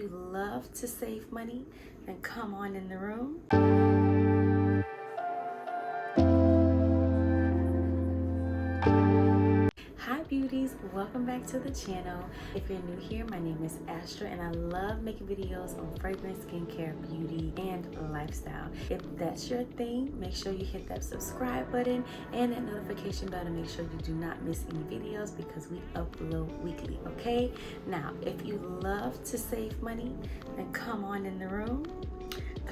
you love to save money, then come on in the room. Hi beauties, welcome back to the channel. If you're new here, my name is Astra and I love making videos on fragrance, skincare, beauty, and lifestyle. If that's your thing, make sure you hit that subscribe button and that notification bell to make sure you do not miss any videos because we upload weekly, okay? Now, if you love to save money, then come on in the room.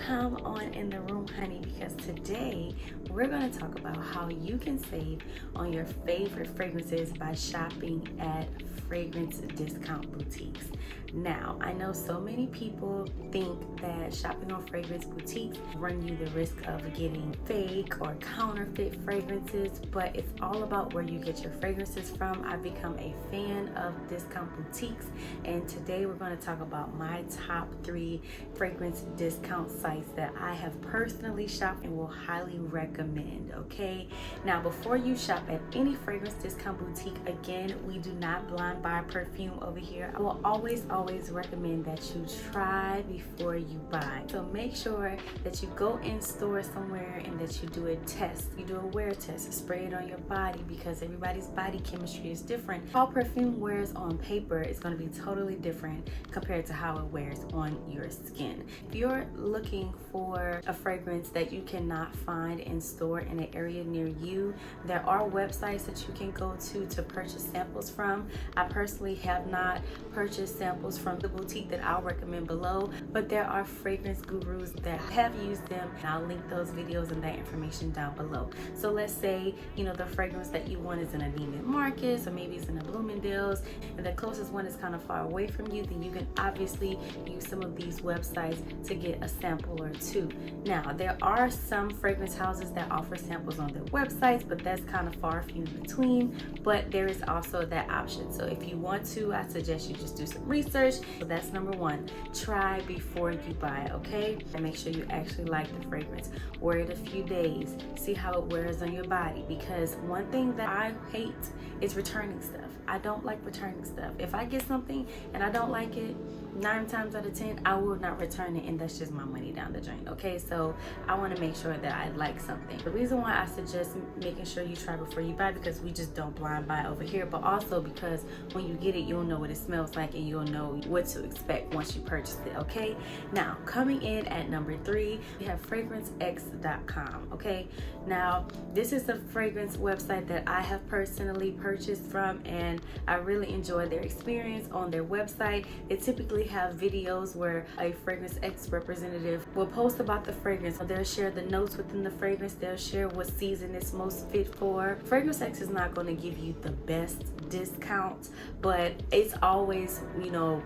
Come on in the room, honey, because today we're going to talk about how you can save on your favorite fragrances by shopping at fragrance discount boutiques. Now, I know so many people think that shopping on fragrance boutiques run you the risk of getting fake or counterfeit fragrances, but it's all about where you get your fragrances from. I've become a fan of discount boutiques, and today we're going to talk about my top 3 fragrance discount sites that I have personally shopped and will highly recommend, okay? Now, before you shop at any fragrance discount boutique, again, we do not blind buy perfume over here. I will always recommend that you try before you buy. So make sure that you go in store somewhere and that you do a test. You do a wear test, spray it on your body because everybody's body chemistry is different. How perfume wears on paper is going to be totally different compared to how it wears on your skin. If you're looking for a fragrance that you cannot find in store in an area near you, there are websites that you can go to purchase samples from. I personally have not purchased samples from the boutique that I'll recommend below, but there are fragrance gurus that have used them, and I'll link those videos and that information down below. So let's say, the fragrance that you want is in a Neiman Marcus, or maybe it's in a Bloomingdale's, and the closest one is kind of far away from you, then you can obviously use some of these websites to get a sample or two. Now, there are some fragrance houses that offer samples on their websites, but that's kind of far few in between, but there is also that option. So if you want to, I suggest you just do some research. So that's number 1. Try before you buy, okay? And make sure you actually like the fragrance. Wear it a few days. See how it wears on your body, because one thing that I hate is returning stuff. I don't like returning stuff. If I get something and I don't like it, 9 times out of 10, I will not return it, and that's just my money down the drain, okay? So I want to make sure that I like something. The reason why I suggest making sure you try before you buy, because we just don't blind buy over here, but also because when you get it, you'll know what it smells like and you'll know what to expect once you purchase it, okay? Now, coming in at number 3, we have fragrancex.com, okay? Now, this is a fragrance website that I have personally purchased from, and I really enjoy their experience on their website. They typically have videos where a fragrance X representative will post about the fragrance. They'll share the notes within the fragrance. They'll share what season it's most fit for. Fragrance X is not going to give you the best discount, but it's always,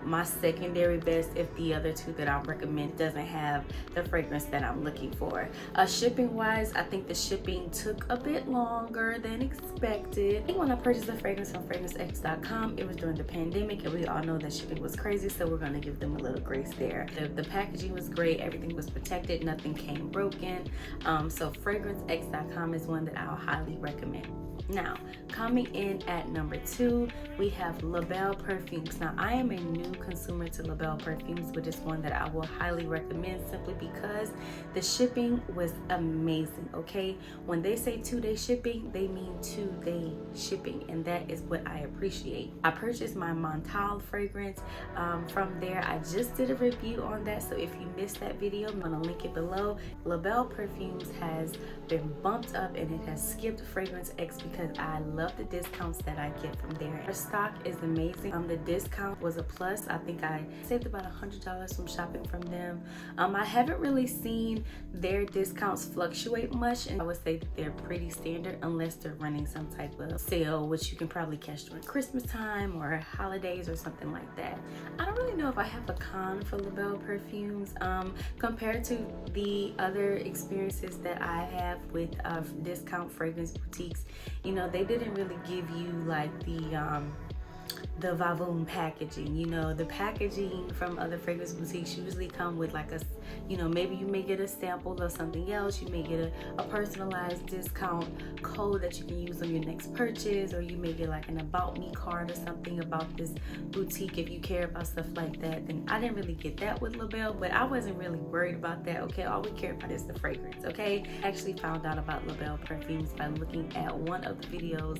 my secondary best if the other 2 that I recommend doesn't have the fragrance that I'm looking for. Shipping wise, I think the shipping took a bit longer than expected. I think when I purchased the fragrance on fragrancex.com, it was during the pandemic, and we all know that shipping was crazy, so we're going to give them a little grace there. The packaging was great, everything was protected, nothing came broken. So fragrancex.com is one that I'll highly recommend. Now, coming in at number 2, we have Label Perfumes. Now, I am a new consumer to Label Perfumes, but it's one that I will highly recommend simply because the shipping was amazing, okay? When they say 2-day shipping, they mean 2-day shipping, and that is what I appreciate. I purchased my Montal fragrance from there. I just did a review on that, so if you missed that video, I'm going to link it below. Label Perfumes has been bumped up, and it has skipped Fragrance X because I love the discounts that I get from there. Their stock is amazing. The discount was a plus. I think I saved about $100 from shopping from them. I haven't really seen their discounts fluctuate much, and I would say that they're pretty standard unless they're running some type of sale, which you can probably catch during Christmas time or holidays or something like that. I don't really know if I have a con for Label Perfumes compared to the other experiences that I have with discount fragrance boutiques. They didn't really give you like the the Vavoom packaging. You know, the packaging from other fragrance boutiques usually come with like a, you know, maybe you may get a sample of something else, you may get a personalized discount code that you can use on your next purchase, or you may get like an about me card or something about this boutique if you care about stuff like that. Then I didn't really get that with LaBelle, but I wasn't really worried about that. Okay, all we care about is the fragrance. Okay, I actually found out about LaBelle perfumes by looking at one of the videos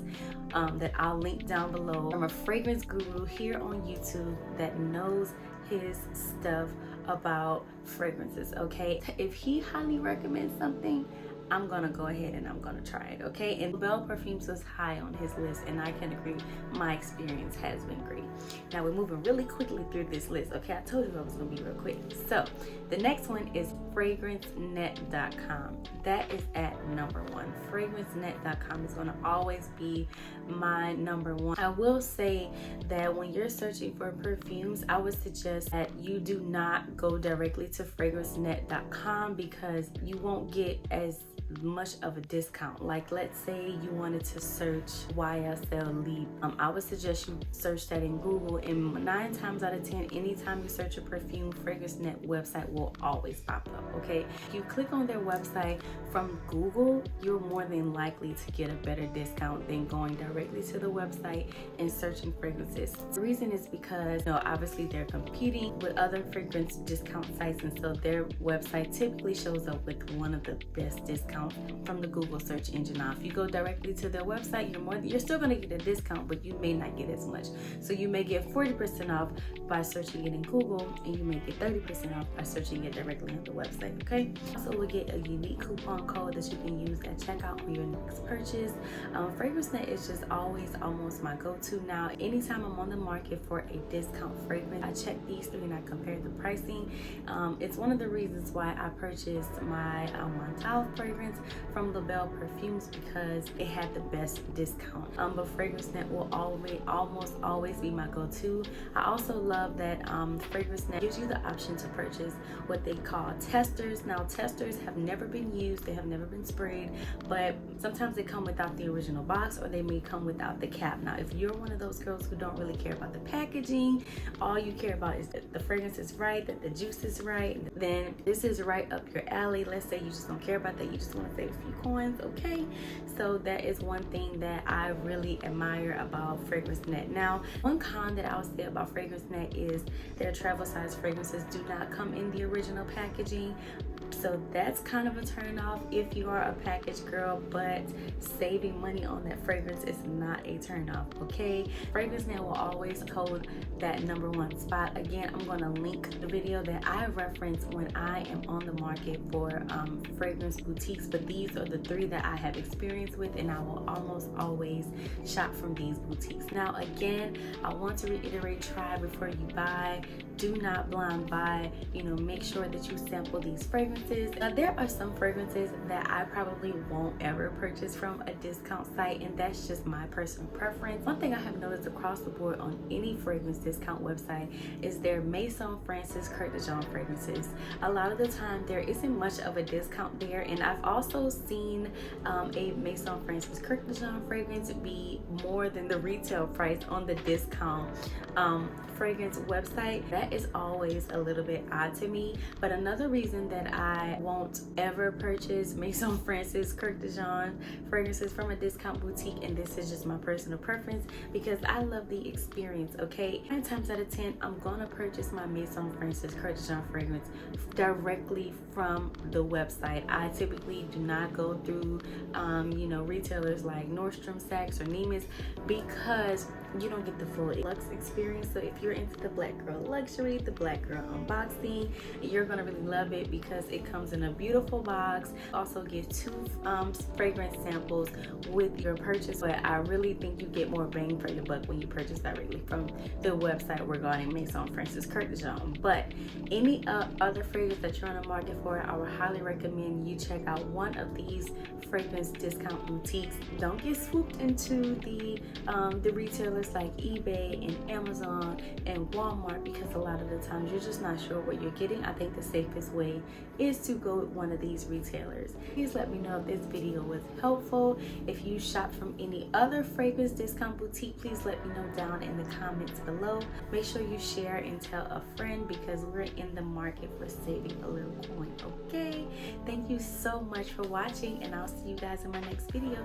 that I'll link down below from a fragrance guru here on YouTube that knows his stuff about fragrances. Okay, if he highly recommends something, I'm gonna go ahead and I'm gonna try it. Okay, and LaBelle perfumes was high on his list, and I can agree, my experience has been great. Now we're moving really quickly through this list. Okay, I told you I was gonna be real quick. So the next one is fragrancenet.com. That is at number 1. Fragrancenet.com is gonna always be my number 1. I will say that when you're searching for perfumes, I would suggest that you do not go directly to fragrancenet.com because you won't get as much of a discount. Like, let's say you wanted to search YSL Leap. I would suggest you search that in Google, and 9 times out of 10, anytime you search a perfume, FragranceNet website will always pop up. Okay, if you click on their website from Google, you're more than likely to get a better discount than going directly to the website and searching fragrances. The reason is because, you know, obviously they're competing with other fragrance discount sites, and so their website typically shows up with one of the best discounts from the Google search engine. Now, if you go directly to their website, you're still going to get a discount, but you may not get as much. So you may get 40% off by searching it in Google, and you may get 30% off by searching it directly on the website. Okay, also we'll get a unique coupon code that you can use at checkout on your next purchase. FragranceNet is just always almost my go-to now. Anytime I'm on the market for a discount fragrance, I check these 3 and I compare the pricing. It's one of the reasons why I purchased my Montal fragrance from LaBelle perfumes, because it had the best discount. But FragranceNet will almost always be my go-to. I also love that FragranceNet gives you the option to purchase what they call testers. Now, testers have never been used, they have never been sprayed, but sometimes they come without the original box, or they may come without the cap. Now, if you're one of those girls who don't really care about the packaging, all you care about is that the fragrance is right, that the juice is right, then this is right up your alley. Let's say you just don't care about that, you just want to save a few coins. Okay, so that is one thing that I really admire about FragranceNet. Now, one con that I would say about FragranceNet is their travel size fragrances do not come in the original packaging. So that's kind of a turn off if you are a package girl, but saving money on that fragrance is not a turn off. Okay, FragranceNet will always hold that number 1 spot. Again, I'm going to link the video that I reference when I am on the market for fragrance boutiques, but these are the 3 that I have experience with, and I will almost always shop from these boutiques. Now, again, I want to reiterate, try before you buy. Do not blind buy. You know, make sure that you sample these fragrances. Now, there are some fragrances that I probably won't ever purchase from a discount site, and that's just my personal preference. One thing I have noticed across the board on any fragrance discount website is their Maison Francis Curt de Jean fragrances. A lot of the time there isn't much of a discount there, and I've also seen a Maison Francis Curt de Jean fragrance be more than the retail price on the discount fragrance website. That is always a little bit odd to me. But another reason that I won't ever purchase Maison Francis Curt de Jean fragrances from a discount boutique, and this is just my personal preference, because I love the experience. Okay, 9 times out of 10, I'm gonna purchase my Maison Francis Curt de Jean fragrance directly from the website. I typically do not go through you know, retailers like Nordstrom, Saks, or Neiman's, because you don't get the full luxe experience. So if you're into the black girl luxury, the black girl unboxing, you're gonna really love it because it comes in a beautiful box. Also get 2 fragrance samples with your purchase, but I really think you get more bang for your buck when you purchase directly from the website regarding Maison Francis Curt de Jean. But any other fragrance that you're on the market for, I would highly recommend you check out one of these fragrance discount boutiques. Don't get swooped into the retailers like eBay and Amazon and Walmart, because a lot of the times you're just not sure what you're getting. I think the safest way is is to go with one of these retailers. Please let me know if this video was helpful. If you shop from any other fragrance discount boutique, please let me know down in the comments below. Make sure you share and tell a friend because we're in the market for saving a little coin, okay? Thank you so much for watching, and I'll see you guys in my next video.